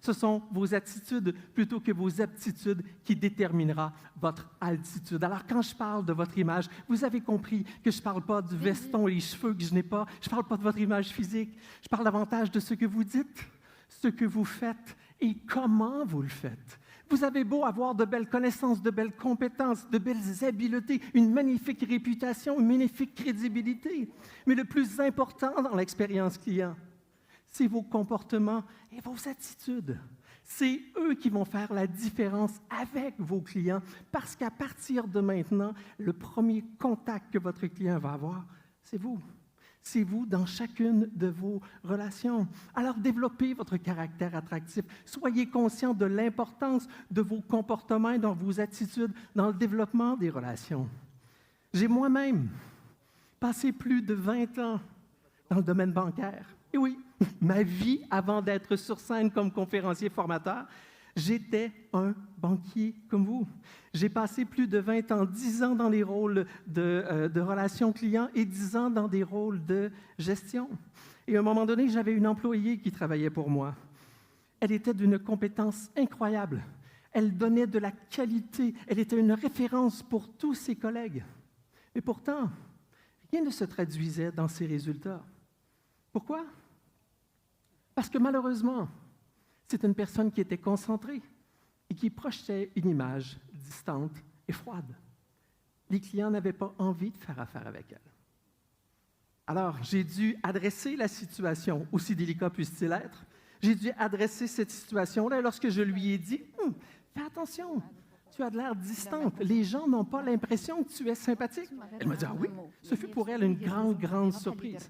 Ce sont vos attitudes plutôt que vos aptitudes qui déterminera votre altitude. Alors, quand je parle de votre image, vous avez compris que je ne parle pas du veston et les cheveux que je n'ai pas. Je ne parle pas de votre image physique. Je parle davantage de ce que vous dites, ce que vous faites et comment vous le faites. Vous avez beau avoir de belles connaissances, de belles compétences, de belles habiletés, une magnifique réputation, une magnifique crédibilité. Mais le plus important dans l'expérience client, c'est vos comportements et vos attitudes. C'est eux qui vont faire la différence avec vos clients parce qu'à partir de maintenant, le premier contact que votre client va avoir, c'est vous. C'est vous dans chacune de vos relations. Alors, développez votre caractère attractif. Soyez conscient de l'importance de vos comportements et de vos attitudes dans le développement des relations. J'ai moi-même passé plus de 20 ans dans le domaine bancaire. Et oui, ma vie avant d'être sur scène comme conférencier formateur, j'étais un banquier comme vous. J'ai passé plus de 20 ans, 10 ans dans les rôles de relations clients et 10 ans dans des rôles de gestion. Et à un moment donné, j'avais une employée qui travaillait pour moi. Elle était d'une compétence incroyable. Elle donnait de la qualité. Elle était une référence pour tous ses collègues. Et pourtant, rien ne se traduisait dans ses résultats. Pourquoi? Parce que malheureusement, c'est une personne qui était concentrée et qui projetait une image distante et froide. Les clients n'avaient pas envie de faire affaire avec elle. Alors, j'ai dû adresser la situation, aussi délicat puisse-t-il être. J'ai dû adresser cette situation-là lorsque je lui ai dit « Fais attention, tu as de l'air distante. Les gens n'ont pas l'impression que tu es sympathique. » Elle m'a dit « Ah oui? » Ce fut pour elle une grande, grande surprise.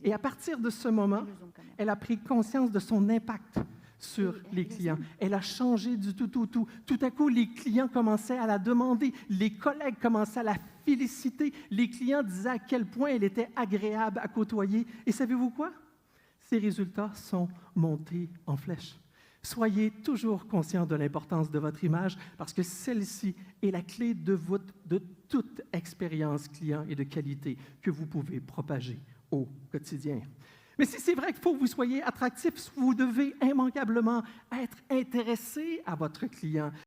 Et à partir de ce moment, elle a pris conscience de son impact sur les clients. Elle a changé du tout. Tout à coup, les clients commençaient à la demander, les collègues commençaient à la féliciter, les clients disaient à quel point elle était agréable à côtoyer. Et savez-vous quoi? Ces résultats sont montés en flèche. Soyez toujours conscient de l'importance de votre image parce que celle-ci est la clé de toute expérience client et de qualité que vous pouvez propager au quotidien. Mais si c'est vrai qu'il faut que vous soyez attractif, vous devez immanquablement être intéressé à votre client.